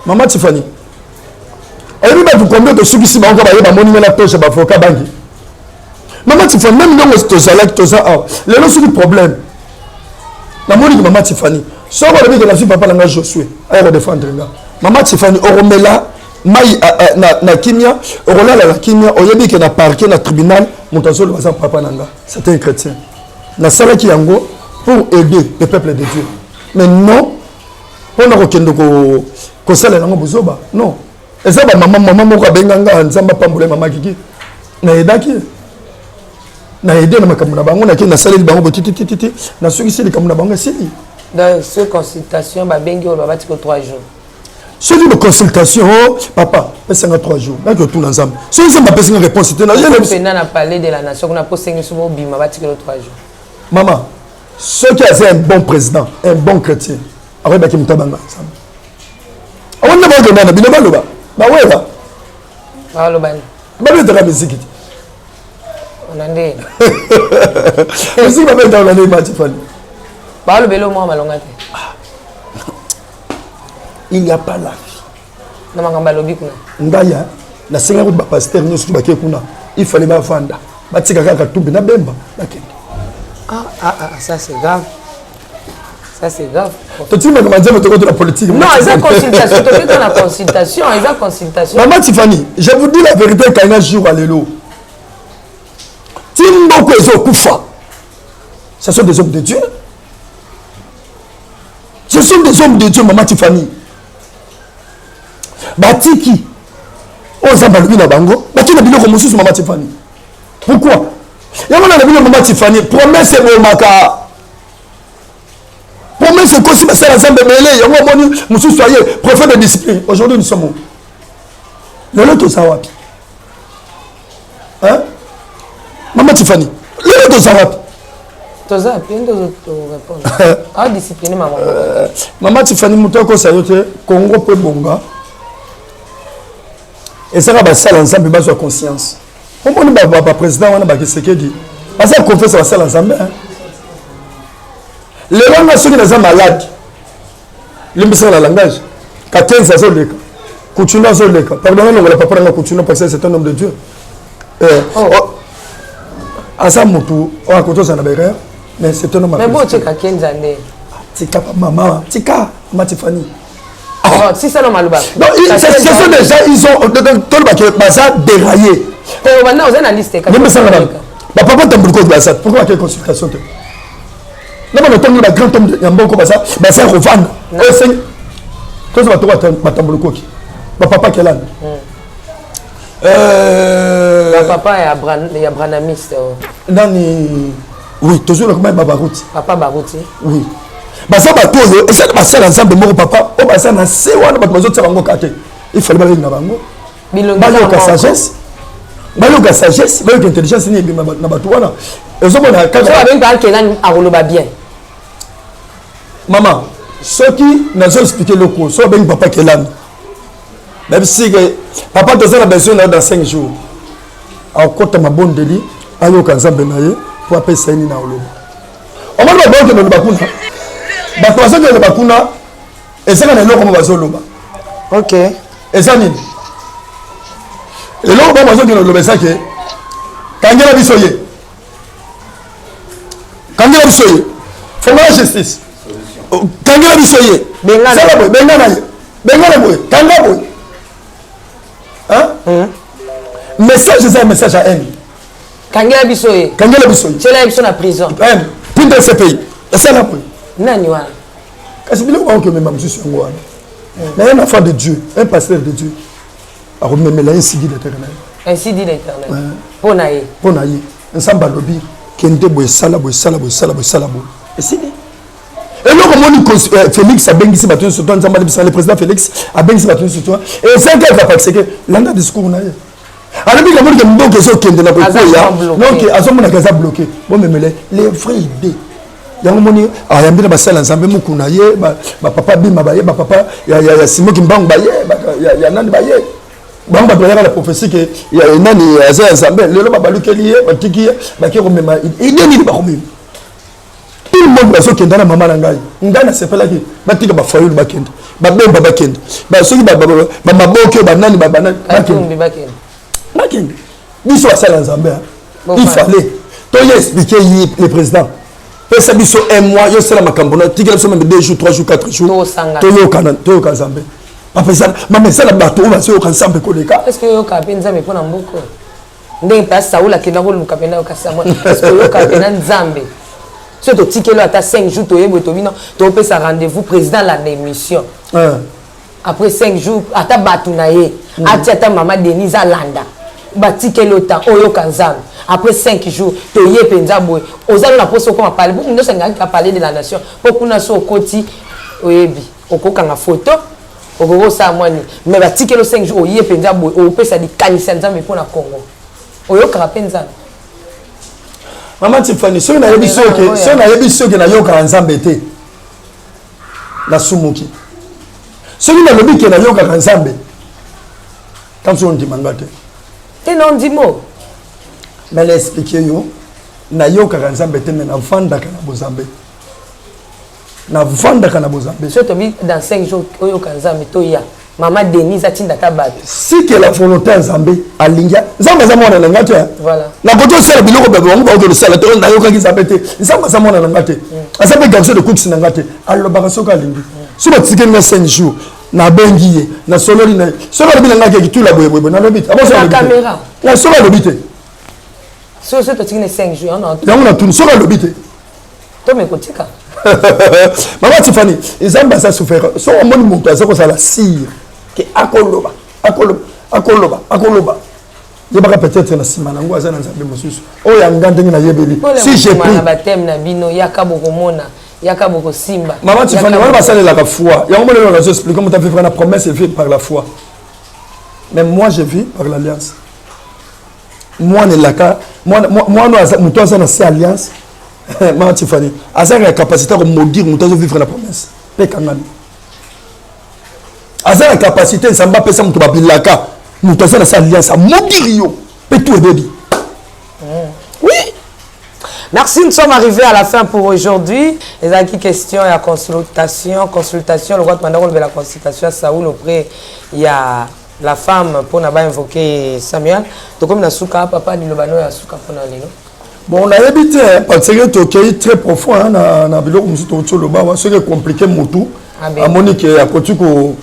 Maman Tiffany. Et lui, vous combien de ceux qui sont en train de monter la toche à Foka Bangi. Maman Tiffany, même nous, les gens ont des problèmes. La moni de Maman Tiffany. Si on a dit que la fille papa l'a Josué, elle va défendre. Maman Tiffany, on remet là, na Kimia, on remet la Kimia, on a dit qu'il y a parqué dans le tribunal, mon tasso le papa nanga. C'était un chrétien. La salle qui est en go pour aider le peuple de Dieu. Mais non, on a aucun de conseil dans Bozoba. Non. Et ça, maman moko benganga nzamba pambule mama kiki. Na edaki. Na aidé na makamuna bango na ki na saleli bango titi na soki sili kamuna bango sili. Dans ce consultation ba bengi o ba tiko 3 jours. Celui de consultation papa, c'est 3 jours. Là que tout ensemble. Si ça m'a pas une réponse c'était na je na parler de la nation qu'on a posé sur mo bima ba tiko 3 jours. Maman, ceux qui a un bon président, un bon chrétien, après ba ki mutabanga ensemble. On ne va pas demander bino baloba. Bah ouais là. Ah le ban. Bah le de la musique. On a ndé. Musique va dans la Maman Tiffany. Bah le belo moi malonga te. Il n'y a pas la vie. Na mangamba lobi kuna. Ndaya na senga ko ba pasteur no sutu ba ke kuna. Il fallait ba fanda. Ba tika kaka tumbi na bemba na kende. Ça c'est grave. Ça c'est grave. Tu m'as demandé de la politique. Non, ils ont consultation. Tu fais la consultation. Ils ont consultation. Maman Tiffany, je vous dis la vérité quand il y a un jour à l'élo. Timbo Kwezo Koufa. Ce sont des hommes de Dieu. Ce sont des hommes de Dieu, Maman Tiffany. Batiki. Ozamba lubi na bango. Batiki na biloko mususu Maman Tiffany. Pourquoi? Yamona na biloko Maman Tiffany. Promesse mo maka. Promesse c'est aussi ça la zambe mêlé. Yango moni mususu soyez prophète de discipline. Aujourd'hui nous sommes où? Le to sawapi. Hein? Maman Tiffany. Le to sawapi. Toza pendo répondre. Ah discipliner maman. Maman Tiffany mutoko sayote Congo pe bonga. Et ça va ça ensemble base de conscience. Comment on président on a ba Kisekedi. Parce que confesse ça ensemble. Les gens ceux qui sont malades. Le monsieur la langage. 14 ans de Coutuno Zoleka. Pardonnez nous la papa na Coutuno parce que c'est un homme de Dieu. Asa mutu on a koto sana bere mais c'est un homme. Mais bon tu ka kenzande. Tika maman, tika Maman Tiffany. Oh, si ça non maluba. Non, ce sont des gens ils ont tout le bac bazar déraillé. Oh maintenant on a une liste. Même ça madame. Papa tambuko de bazar. Pourquoi quelle consultation te? Non mais le temps de grand homme de Yamboko bazar revendre. Oh Seigneur. Tout ça va toi tambuko qui. Papa Kelan. Papa est abranamiste. Nani oui, toujours le comment Babarouti. Papa Barouti. Oui. Basa bato yo, ça basa ensemble mon papa, o basa na se wana bato mazo tsabango kate. Il fallait ba na bango. Balo ka sagesse. Balo ka sagesse, balo ka intelligence ni na bato wana. Ezo mona ka. So avec ba Kenan a roloba bien. Maman, Ce qui n'a pas expliqué le cours, soit bien papa qui est là. Même si papa te a besoin dans 5 jours. Alors, quand tu as ma bonne délit, ayo kanzambe naye pour appeler ça ni na oloba. On va voir que le bakuna. Ba poisson que le bakuna et ça na loko bazo loba. OK. Et ça ni. Et loko ba bazo que le loba ça que kangela bisoye. Kangela bisoye. Faut la justice. Kangela bisoye. Benga na boy, benga na ye. Benga na boy, kanga boy. Hein? Message c'est un message à haine. Kangela bisoye. Kangela bisoye. C'est là ils sont en prison. Puis dans ce pays. Et ça là. Nani wana. Kasi bilo ko même monsieur sur moi. Mais un enfant de Dieu, un pasteur de Dieu. A remettre là ainsi dit l'Éternel. Ainsi dit l'Éternel. Ponaye. Ponaye. Ensemble lobby kende boy sala boy sala boy sala boy sala boy. Et c'est dit. Et là comment Félix a bengi se battu sur toi, le président Félix a bengi se battu sur toi. Et c'est qu'elle va parce que l'anda discours na. Alors bien que mon donc est kende na ko ya. Donc azomo na kaza bloqué. Bon mais les vraies idées. Yango moni ayambira basala nzambe mukuna ye ba papa bima ba ye ba papa ya simo kimbangu ba ye ya nani ba ye bango ba toyaka la prophétie que ya nani aza nzambe lelo ba balukeli ye ba tiki ba ki komema idée ni ba komema tout le monde baso kenda na mama na ngai ngana sepela ki ba tika ba foyulu ba kenda ba bemba ba kenda ba soki ba maboke ba nani ba nani ba kenda biso asala nzambe il fallait to y expliquer le président. Ça biso un mois, yo sala makambona, tigela so même 2 jours, 3 jours, 4 jours. To yo Zambé. Après ça, maman ça la bateau va se yo kansambe koleka. Est-ce que yo kapenza me pona mboko? Ndenge pa Saoula ki ndako luka pena yo kasamo. Est-ce que yo kapena Nzambe? So to tikelo ata 5 jours to yebo to bino, to pesa rendez-vous président la démission. Après 5 jours, ata batu na ye, ata maman Denise Alanda. Batikelo ta oyo kanzambe. Après 5 jours, tu es penza boy. Aux allons la poste qu'on a parlé. Beaucoup de gens qui parlé de la nation. Beaucoup de gens côté oyebi. Oko kanga photo. Oko sa mwani. Mais ba tikelo 5 jours oye penza boy. O pe sa di kanisa nzambe pour na Congo. Oyo kanga penza. Maman Tiffany, si on a yebi soke, si on a yebi soke na yo kanga nzambe te. Na sumuki. Si on a lobi ke na yo kanga nzambe. Quand on dit mangate. Te non di mo. Mais l'expliquer yo na yo karanzambe te mais na vanda kana bozambe na vanda kana bozambe so to bi dans 5 jours oyo kanzambe to ya maman Denise atinda tabato si que la volonté nzambe alingia nzambe za mwana na ngate voilà na koto sala biloko bebe wangu ba ko sala to na yo kaki nzambe te nzambe za mwana na ngate asabe garçon de cooks na ngate aloba soka alingi so ba tikeni na 5 jours na bengi na sololi na so ba bila ngake kitula boyeboy na lobite abo so la caméra na so ba lobite. Si vous êtes 5 jours, non. On a tout sur l'obité. Toi, mais kotika. Maman Tiffany, ils ont ça souffert. So on monte monter ça comme ça la cire que akoloba. Je vais peut-être na simana ngo azana nzambe mosusu. O ya ngande na yebeli. Si j'ai pris na baptême na bino yakabo komona, yakabo ko simba. Maman Tiffany, on va passer la foi. Ya on va nous expliquer comment tu as fait la promesse et fait par la foi. Mais moi je vis par l'alliance. Moi ne laka moi nous toi ça c'est alliance maman Tiffany asa la capacité de maudire nous toi vivre la promesse pe kangani asa la capacité ça m'a pesa mutu babilaka nous toi ça alliance à maudire yo pe tout baby. Oui. Merci, nous sommes arrivés à la fin pour aujourd'hui. Les acquis questions et la consultation, le roi de Mandaro la consultation à Saoul auprès il y a la femme pour n'a pas invoqué Samuel. Donc comme na souka papa ni lobano ya souka pour na lelo. Bon on a habité parce que tu très profond na biloko musuto to loba wa ce qui est compliqué mutu. À Monique à côté ko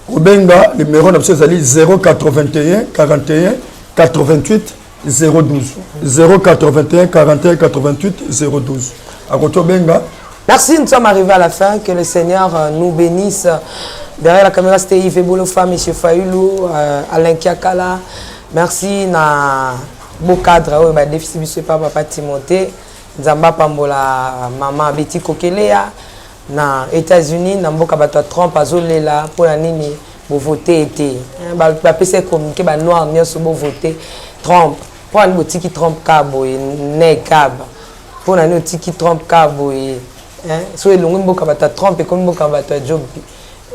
benga numéro na sali 081 41 88 012 081 41 88 012 à côté benga. Merci, nous sommes arrivés à la fin. Que le Seigneur nous bénisse. Derrière la caméra, c'était Yves Bolofa, M. Fayoulou, Alain Kiakala. Merci na beau cadre, déficit monsieur papa Timothée, Nzamba Pambola, maman Betty Kokelea, na États-Unis, na mboka bato Trump azolela pour la nini bo voter été. Ba PC communiquer ba noir nyonso bo voter Trump. Pour un botiki Trump kabo ne kab. Pour na notiki Trump kabo So elongi mboka bato trompe ekomi mboka bato Job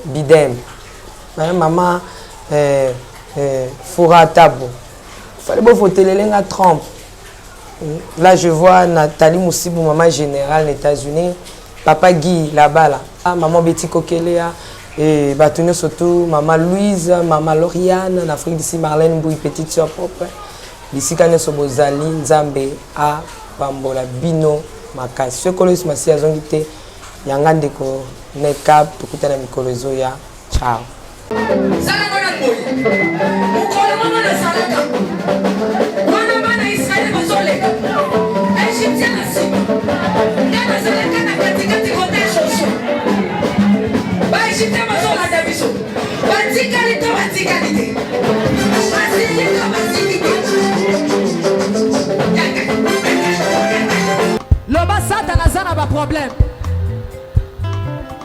Bidem. Maman Foura Tabo. Fallait beau voter les lingues à trompe. Là je vois Nathalie Moussibou, maman générale aux États-Unis. Papa Guy là-bas là. Ah, maman Betty Kokelea. Et Batounio surtout maman Louise, maman Lauriane, en Afrique d'ici Marlène Bouy, petite soeur propre. D'ici Kane Sobozali, Nzambe, A, Bambola, Bino, Makas. Ce que l'on a dit, Yangandeko, Nekap, Tukutana Mikolozo ya. Ciao. Loba Satan azana ba problème.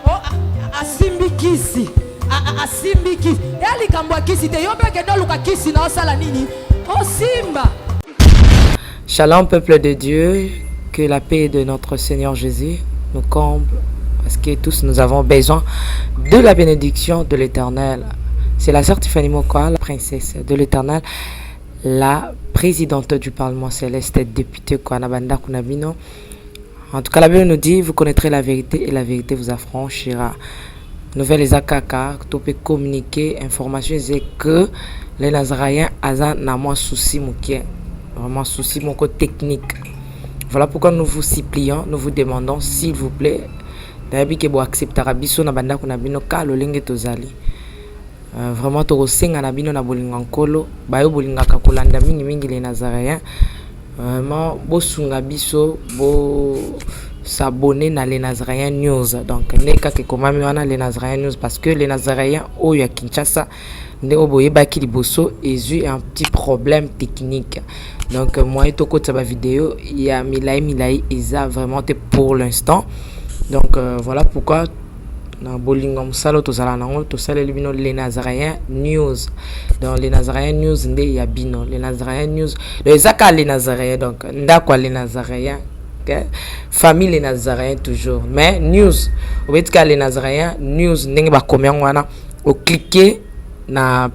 Oh asimbi kisi. Asimbi kisi. Eli kambwa kisi te yobe ke doluka kisi na osala nini? Oh simba. Shalom peuple de Dieu, que la paix de notre Seigneur Jésus nous comble parce que tous nous avons besoin de la bénédiction de l'Éternel. C'est la sœur Tiffany Mokoa, la princesse de l'Éternel, la présidente du Parlement céleste, députée Kwanabanda Kunabino. En tout cas, la Bible nous dit, vous connaîtrez la vérité et la vérité vous affranchira. Nouvelle Ezakaka, tu peux communiquer, information, c'est que les Nazaréens ont moins souci, vraiment souci, mon côté technique. Voilà pourquoi nous vous supplions, nous vous demandons, s'il vous plaît, d'ailleurs, vous acceptez Rabiso Nabanda Kunabino, car le lingue est aux alliés. Vraiment to senga na bino na bolinga nkolo bayo bolinga ka kolanda mingi les Nazaréens vraiment bo sunga biso bo s'abonner na les Nazaréens news donc neka ke komami wana les Nazaréens news parce que les Nazaréens o ya Kinshasa ne oboye ba ki liboso ezu un petit problème technique donc moi to ko taba vidéo il y a milai eza vraiment pour l'instant donc voilà pourquoi na bolingo musalo tozala nango tosala libino les Nazaréens news dans les Nazaréens news ndé ya bino les Nazaréens news les zaka les Nazaréens donc ndakwa les Nazaréens okay? Famille les Nazaréens toujours mais news obetika les Nazaréens news ndenge ba komya wana o cliquer na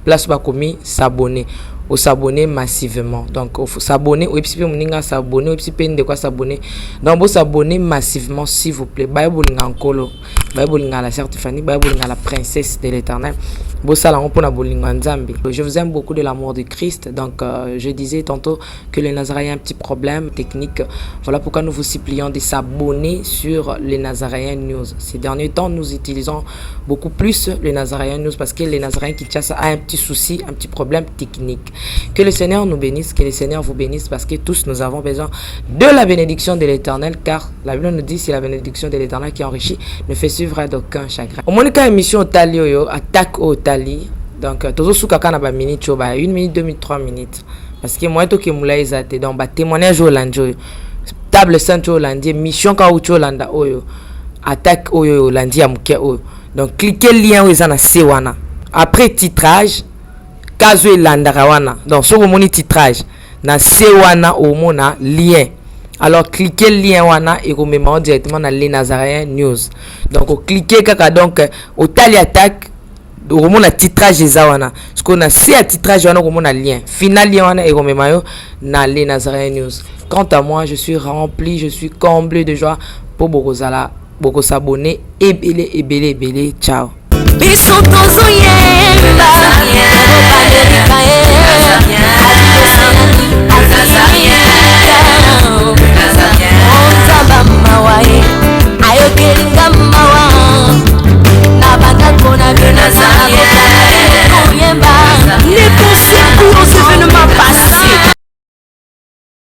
place ba komi s'abonner au s'abonner massivement donc il faut s'abonner au epipe moninga s'abonner au epipe de quoi s'abonner donc vous s'abonner massivement s'il vous plaît bible ngakolo bible ngala certifié bible ngala princesse de l'Éternel vous sala on pona bolinga nzambe je vous aime beaucoup de l'amour de Christ donc je disais tantôt que les Nazaréens ont un petit problème technique voilà pourquoi nous vous supplions de s'abonner sur les Nazaréens news ces derniers temps nous utilisons beaucoup plus les Nazaréens news parce que les Nazaréens qui chassent a un petit souci un petit problème technique. Que le Seigneur nous bénisse, que le Seigneur vous bénisse parce que tous nous avons besoin de la bénédiction de l'Éternel car la Bible nous dit c'est la bénédiction de l'Éternel qui enrichit ne fait suivre d'aucun chagrin. Au moins émission Tali yo attaque au Tali donc tozo suka kana ba minute yo ba 1 minute 2 minutes 3 minutes parce que moi to ke mula ezate donc ba témoignage au lanjo table sainte au lundi mission ka ucho landa oyo attaque oyo lundi ya muke oyo donc cliquez lien oyo na sewana après titrage Kazo landara wana donc sur mon titrage na sewana au mona lien alors cliquez lien wana et remettez directement dans les Nazaréens news donc cliquez kaka donc au tali attaque au mona titrage ezawana ce qu'on a c'est à titrage wana au mona lien final lien wana et remettez dans les Nazaréens news. Quant à moi je suis rempli, je suis comblé de joie pour Bokozala beaucoup s'abonner et belé ciao. Biso tozo yemba,